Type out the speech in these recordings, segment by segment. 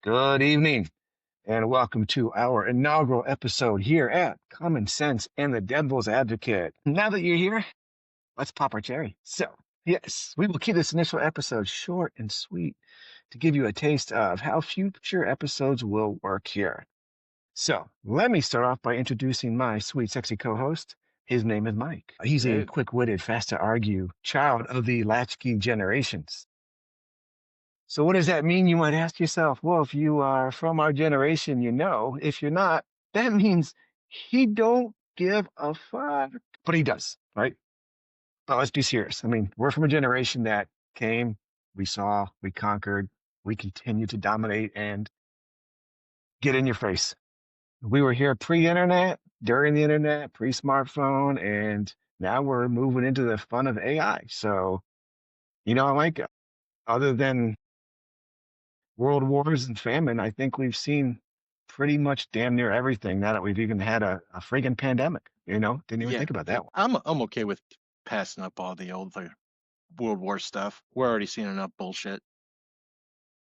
Good evening, and welcome to our inaugural episode here at Common Sense and the Devil's Advocate. Now that you're here, let's pop our cherry. So, yes, we will keep this initial episode short and sweet to give you a taste of how future episodes will work here. So, let me start off by introducing my sweet, sexy co host. His name is Mike. He's a Hello. quick witted, fast to argue child of the latchkey generations. So what does that mean? You might ask yourself. Well, if you are from our generation, you know. If you're not, that means he don't give a fuck. But he does, right? But let's be serious. I mean, we're from a generation that came, we saw, we conquered, we continue to dominate and get in your face. We were here pre-internet, during the internet, pre-smartphone, and now we're moving into the fun of AI. So, like other than world wars and famine, I think we've seen pretty much damn near everything now that we've even had a friggin' pandemic, Didn't even Yeah, think about that one. I'm okay with passing up all the old World War stuff. We're already seeing enough bullshit.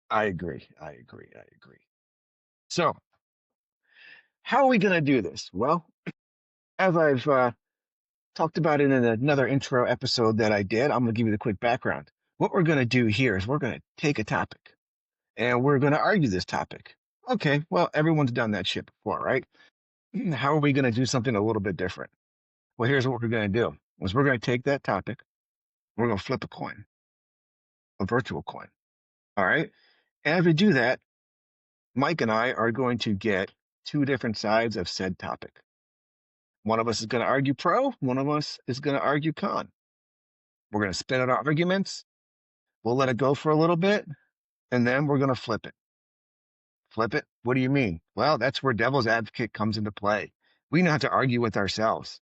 I agree. I agree. I agree. So, how are we going to do this? Well, as I've talked about it in another intro episode that I did, I'm going to give you the quick background. What we're going to do here is we're going to take a topic and we're going to argue this topic. Okay, well, everyone's done that shit before, right? How are we going to do something a little bit different? Well, here's what we're going to do is we're going to take that topic, we're going to flip a coin, a virtual coin. All right. And if we do that, Mike and I are going to get two different sides of said topic. One of us is going to argue pro, one of us is going to argue con. We're going to spin out our arguments. We'll let it go for a little bit, and then we're going to flip it. Flip it? What do you mean? Well, that's where devil's advocate comes into play. We know how to argue with ourselves,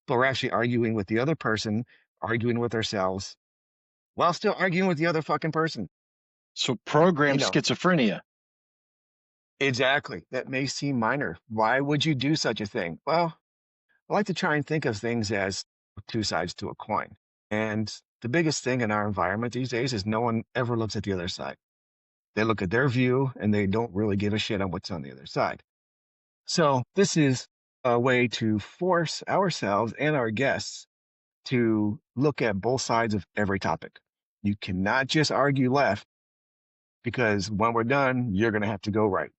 but we're actually arguing with the other person, arguing with ourselves, while still arguing with the other fucking person. So program You know, schizophrenia. exactly. That may seem minor. Why would you do such a thing? Well, I like to try and think of things as two sides to a coin. And the biggest thing in our environment these days is no one ever looks at the other side. They look at their view and they don't really give a shit on what's on the other side. So this is a way to force ourselves and our guests to look at both sides of every topic. You cannot just argue left because when we're done, you're going to have to go right.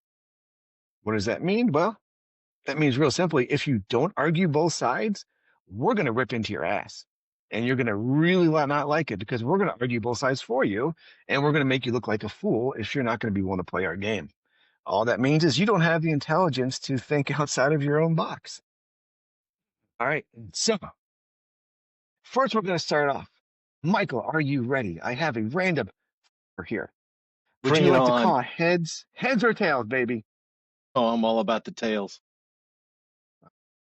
What does that mean? Well, that means real simply, if you don't argue both sides, we're going to rip into your ass. And you're going to really not like it because we're going to argue both sides for you. And we're going to make you look like a fool if you're not going to be willing to play our game. All that means is you don't have the intelligence to think outside of your own box. All right. So, first, we're going to start off. Michael, are you ready? I have a random here. Would Bring you it like to on. call heads or tails, baby? Oh, I'm all about the tails.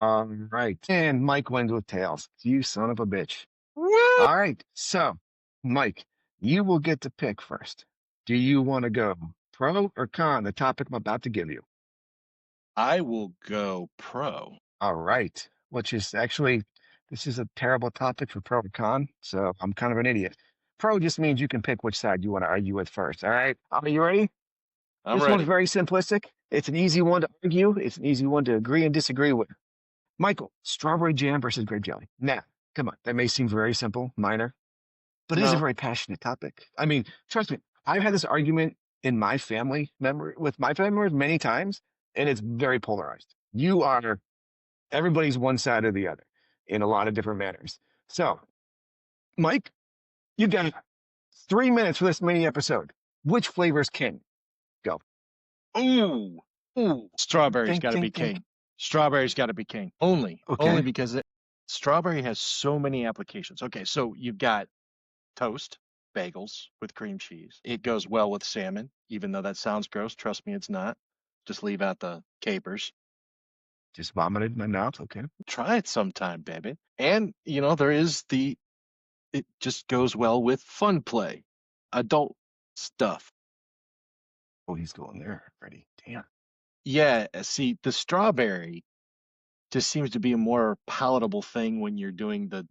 All right. And Mike wins with tails. You son of a bitch. Woo! All right. So, Mike, you will get to pick first. Do you want to go pro or con, the topic I'm about to give you? I will go pro. All right. Which is actually, this is a terrible topic for pro or con. So I'm kind of an idiot. Pro just means you can pick which side you want to argue with first. All right. Are you ready? I'm This one's ready. very simplistic. It's an easy one to argue. It's an easy one to agree and disagree with. Michael, strawberry jam versus grape jelly. Now, come on. That may seem very simple, minor, but it is a No. very passionate topic. I mean, trust me, I've had this argument in my family member with my family members many times, and it's very polarized. You are everybody's one side or the other in a lot of different manners. So, Mike, you got 3 minutes for this mini episode. Which flavors king? Go. Ooh. Ooh. Strawberry's Think, got to be think, think. king. Strawberry's got to be king. Only Okay. because strawberry has so many applications. Okay, so you've got toast, bagels with cream cheese. It goes well with salmon, even though that sounds gross. Trust me, it's not. Just leave out the capers. Just vomited in my mouth. Okay. Try it sometime, baby. And, there is it just goes well with fun play, adult stuff. Oh, he's going there already. Damn. Yeah, see, the strawberry just seems to be a more palatable thing when you're doing the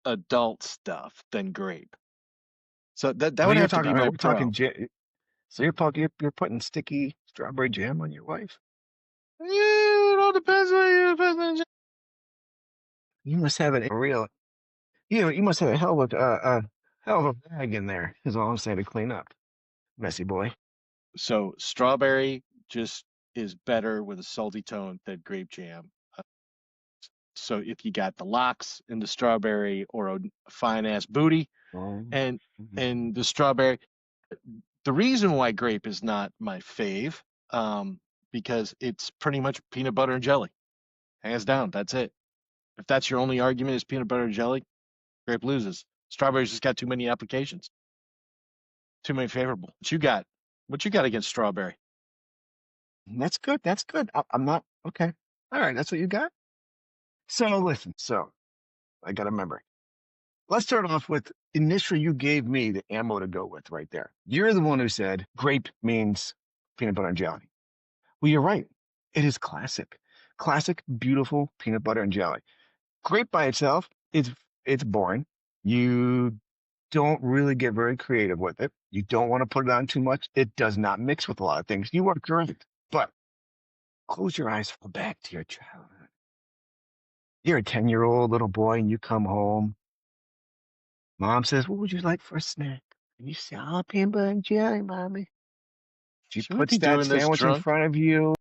adult stuff than grape. So that But would you're have to be talking my about, we're talking, pro. So you're putting sticky strawberry jam on your wife? It all depends on you. Depends on you. You must have it real. You must have a hell of a bag in there. Is all I'm saying to clean up, messy boy. So strawberry just is better with a salty tone than grape jam. So if you got the locks in the strawberry or a fine ass booty Oh, and the strawberry, the reason why grape is not my fave, um, because it's pretty much peanut butter and jelly, hands down. That's it. If that's your only argument is peanut butter and jelly, grape loses. Strawberry's just got too many applications, too many favorable. What you got? What you got against strawberry? that's good. That's good. I'm not okay. All right, that's what you got. So listen. So I got to remember. Let's start off with initially you gave me the ammo to go with right there. You're the one who said grape means peanut butter and jelly. Well, you're right. It is classic. Classic, beautiful peanut butter and jelly. Grape by itself, it's boring. You don't really get very creative with it. You don't want to put it on too much. It does not mix with a lot of things. You are correct. But close your eyes, fall back to your childhood. You're a 10-year-old little boy and you come home. Mom says, "What would you like for a snack?" And you say, "Oh, peanut butter and jelly, mommy." She Should we puts be that doing this sandwich in drunk? front of you.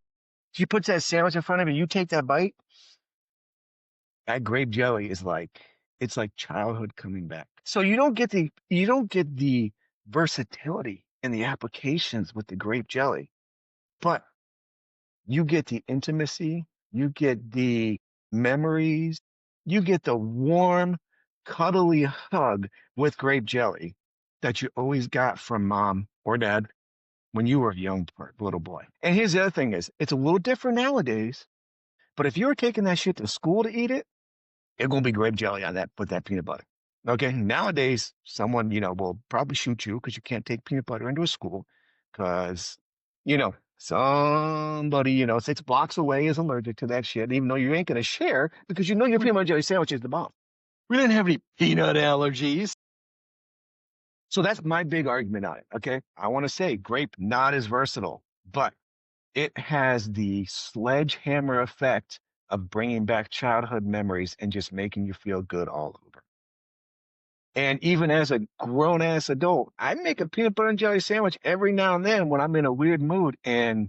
She puts that sandwich in front of you. You take that bite. That grape jelly is like it's like childhood coming back. So you don't get the versatility in the applications with the grape jelly, but you get the intimacy, you get the memories, you get the warm, cuddly hug with grape jelly that you always got from mom or dad when you were a young little boy. And here's the other thing is, it's a little different nowadays, but if you were taking that shit to school to eat it, it's gonna be grape jelly on that with that peanut butter. Okay. Nowadays, someone, will probably shoot you because you can't take peanut butter into a school because, somebody, 6 blocks away is allergic to that shit, even though you ain't gonna share because you know your We, peanut butter jelly sandwich is the bomb. we didn't have any peanut allergies. So that's my big argument on it. Okay. I want to say grape not as versatile, but it has the sledgehammer effect of bringing back childhood memories and just making you feel good all over. And even as a grown ass adult, I make a peanut butter and jelly sandwich every now and then when I'm in a weird mood, and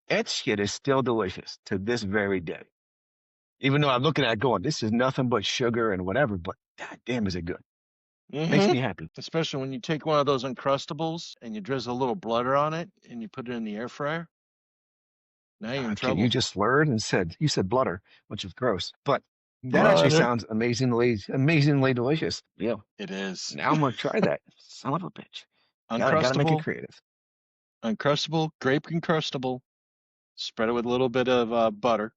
that shit is still delicious to this very day. Even though I'm looking at it going, this is nothing but sugar and whatever, but god damn, is it good? Makes Hmm. me happy. Especially when you take one of those Uncrustables and you drizzle a little butter on it and you put it in the air fryer. Now you're in Okay, you trouble. just slurred and you said blutter, which is gross, but that actually Butter. sounds amazingly delicious. Yeah. It is. Now I'm gonna try that. Son of a bitch. Gotta make it Uncrustable, creative. Uncrustable, grape Uncrustable. Spread it with a little bit of butter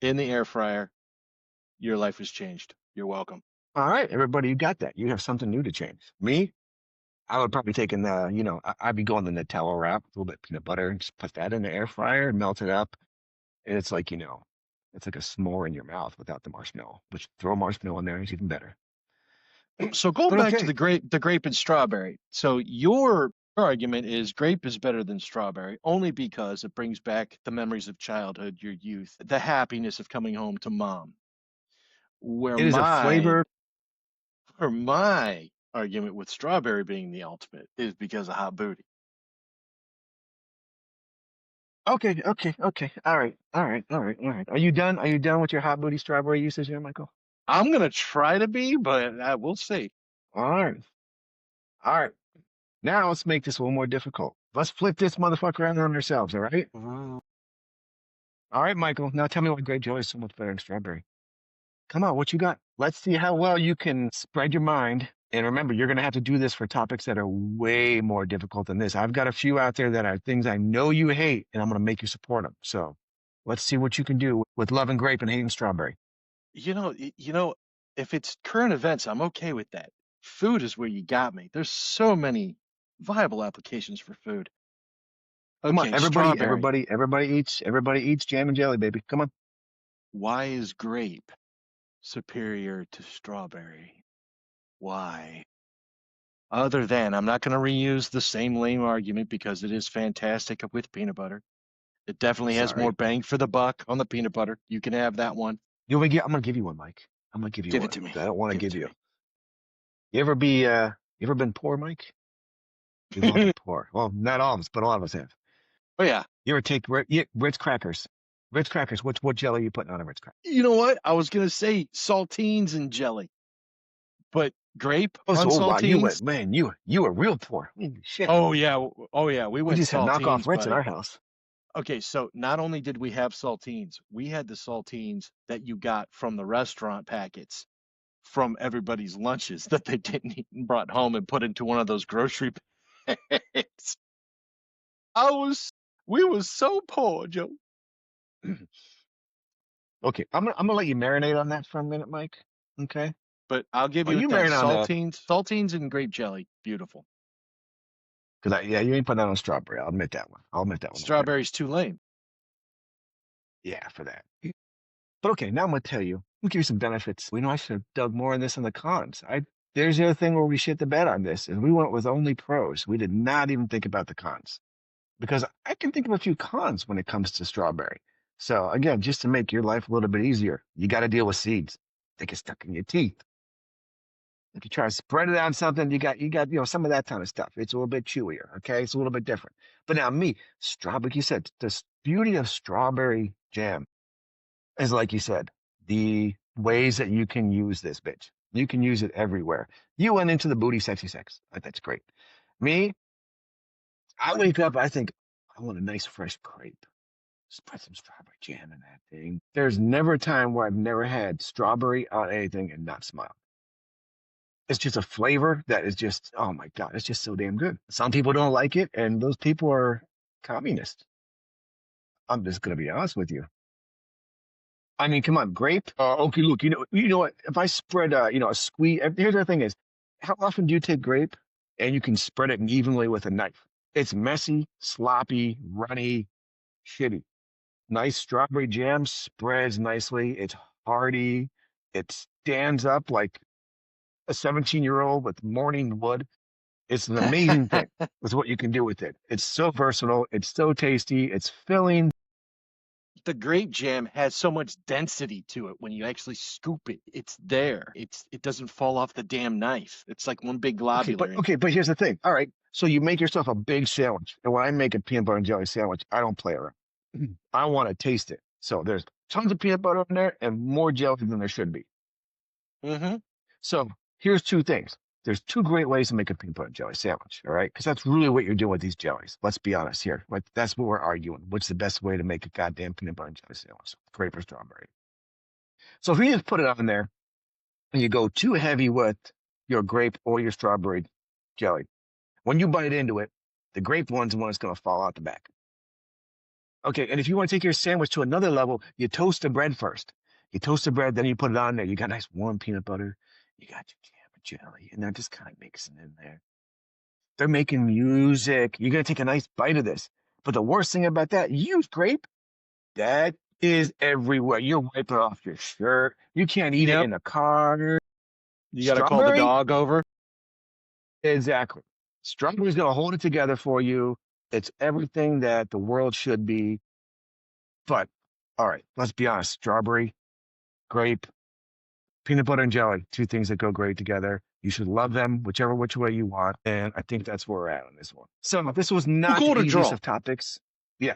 in the air fryer. Your life has changed. You're welcome. All right, everybody, you got that. You have something new to change. Me, I would probably take in the, I'd be going the Nutella wrap, a little bit of peanut butter, and just put that in the air fryer and melt it up. And it's like, it's like a s'more in your mouth without the marshmallow, which throw marshmallow in there is even better. So going But back to okay, the grape and strawberry. So your argument is grape is better than strawberry only because it brings back the memories of childhood, your youth, the happiness of coming home to mom. Where it is a my flavor. where my argument with strawberry being the ultimate is because of hot booty. Okay, okay, okay. All right, all right, all right, all right. Are you done? Are you done with your hot booty strawberry usage here, Michael? I'm gonna try to be, but we'll see. All right, all right. Now let's make this a little more difficult. Let's flip this motherfucker around on ourselves, all right? Ooh. All right, Michael. Now tell me why grape jelly is so much better than strawberry. Come on, what you got? Let's see how well you can spread your mind. And remember, you're going to have to do this for topics that are way more difficult than this. I've got a few out there that are things I know you hate, and I'm going to make you support them. So let's see what you can do with loving grape and hating strawberry. You know, if it's current events, I'm okay with that. Food is where you got me. There's so many viable applications for food. Come on, Okay, strawberry. everybody eats jam and jelly, baby. Come on. Why is grape superior to strawberry? Why? Other than, I'm not going to reuse the same lame argument because it is fantastic with peanut butter. It definitely has more Sorry. bang for the buck on the peanut butter. You can have that one. I'm gonna give you one, Mike. I'm gonna give you Give it one. to me. I don't want to Give it give to you. me. You ever been poor, Mike? We've all been poor. Well, not all of us, but a lot of us have. Oh yeah. You ever take Ritz crackers? Ritz crackers. What jelly are you putting on a Ritz cracker? You know what? I was going to say saltines and jelly, but grape Oh, on so wow, you went, saltines. man. You were real poor. Holy shit. Oh yeah. Oh yeah. We We went just had knockoff saltines, Ritz in buddy. our house. Okay, so not only did we have saltines, we had the saltines that you got from the restaurant packets from everybody's lunches that they didn't eat and brought home and put into one of those grocery bags. I was, we was so poor, Joe. Okay, I'm gonna let you marinate on that for a minute, Mike. Okay. But I'll give Well, you you that marinate on that saltines and grape jelly, beautiful. because yeah, you ain't putting that on strawberry. I'll admit that one. I'll admit that one right there. Strawberry's too lame. Yeah, for that. But okay, now I'm gonna tell you. I'm gonna give you some benefits. We know I should have dug more on this on the cons. There's the other thing where we shit the bed on this, and we went with only pros. We did not even think about the cons because I can think of a few cons when it comes to strawberry. So again, just to make your life a little bit easier, you got to deal with seeds. They get stuck in your teeth. If you try to spread it on something, you got some of that kind of stuff. It's a little bit chewier. Okay, it's a little bit different. But now me, strawberry. Like you said, the beauty of strawberry jam is like you said, the ways that you can use this bitch. You can use it everywhere. You went into the booty sexy sex. That's great. Me, I wake up, I think, I want a nice fresh crepe. Spread some strawberry jam in that thing. There's never a time where I've never had strawberry on anything and not smile. It's just a flavor that is just, oh my God, it's just so damn good. Some people don't like it, and those people are communists. I'm just gonna be honest with you. I mean, come on, grape. Okay, look, you know what? If I spread, a squeeze. Here's the thing: is how often do you take grape and you can spread it evenly with a knife? It's messy, sloppy, runny, shitty. Nice strawberry jam spreads nicely. It's hearty. It stands up like a 17-year-old with morning wood. It's an amazing thing. With what you can do with it. It's so versatile. It's so tasty. It's filling. The grape jam has so much density to it when you actually scoop it. It's there. It doesn't fall off the damn knife. It's like one big Okay, globular. but here's the thing. All right, so you make yourself a big sandwich, and when I make a peanut butter and jelly sandwich, I don't play around. I want to taste it. So there's tons of peanut butter in there and more jelly than there should be. Mm-hmm. So here's two things. There's two great ways to make a peanut butter and jelly sandwich. All right, because that's really what you're doing with these jellies. Let's be honest here. Like that's what we're arguing. What's the best way to make a goddamn peanut butter and jelly sandwich? Grape or strawberry? So if you just put it on there and you go too heavy with your grape or your strawberry jelly, when you bite into it, the grape one's the one that's going to fall out the back. Okay, and if you want to take your sandwich to another level, you toast the bread first. You toast the bread, then you put it on there. You got nice warm peanut butter. You got your jam and jelly, and they're just kind of mixing in there. They're making music. You're going to take a nice bite of this. But the worst thing about that, you use grape, that is everywhere. You're wiping off your shirt. You can't eat it Yep. in the car. You got to call the Strawberry? dog over. Exactly. Strawberry's going to hold it together for you. It's everything that the world should be. But, all right, let's be honest. Strawberry, grape, peanut butter and jelly, two things that go great together. You should love them which way you want. And I think that's where we're at on this one. So this was We'll not call the it a easiest draw. of topics. Yeah.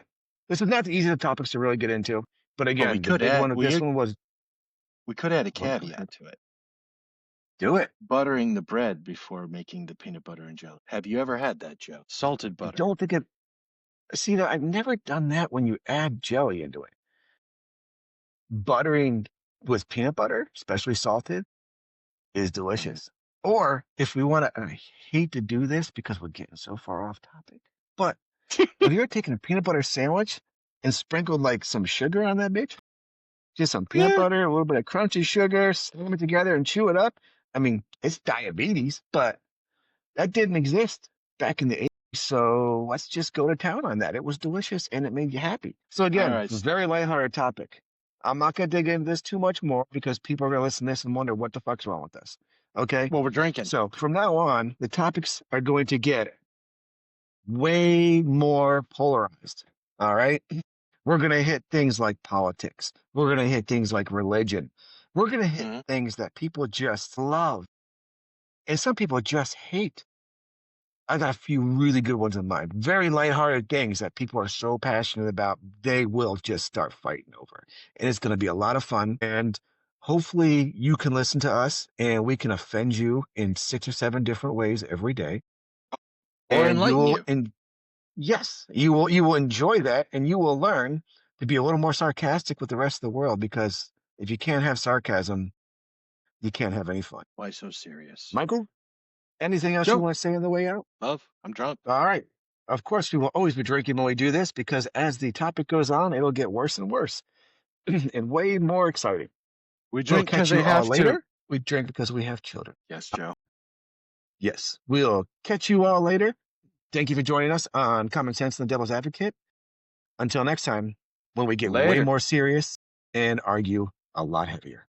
This was not the easiest of topics to really get into. But But we again, the could big add one of this one was we could add a well, go ahead. caveat to it. Do it. Buttering the bread before making the peanut butter and jelly. Have you ever had that, Joe? Salted I butter. don't think it see that I've never done that when you add jelly into it. Buttering with peanut butter, especially salted, is delicious. Or if we want to, and I hate to do this because we're getting so far off topic, but have you ever taken a peanut butter sandwich and sprinkled like some sugar on that bitch? Just some peanut Yeah. butter, a little bit of crunchy sugar, slam it together and chew it up. I mean, it's diabetes, but that didn't exist back in the 80s. So let's just go to town on that. It was delicious and it made you happy. So All again, right. very lighthearted topic. I'm not going to dig into this too much more because people are going to listen to this and wonder what the fuck's wrong with us. Okay. Well, we're drinking. So from now on, the topics are going to get way more polarized. All right. We're going to hit things like politics. We're going to hit things like religion. We're going to hit Mhm. things that people just love and some people just hate. I got a few really good ones in mind. Very lighthearted things that people are so passionate about, they will just start fighting over. And it's going to be a lot of fun. And hopefully you can listen to us and we can offend you in 6 or 7 different ways every day. Or And you enlighten will, you. and yes, you will enjoy that and you will learn to be a little more sarcastic with the rest of the world because if you can't have sarcasm, you can't have any fun. Why so serious? Michael, anything else you Joe, want to say on the way out? love, I'm drunk. All right. Of course, we will always be drinking when we do this because as the topic goes on, it'll get worse and worse and way more exciting. We We'll drink because catch they you all have to. later. We drink because we have children. Yes, Joe. Yes, we'll catch you all later. Thank you for joining us on Common Sense and the Devil's Advocate. Until next time, when we get way Later. more serious and argue a lot heavier.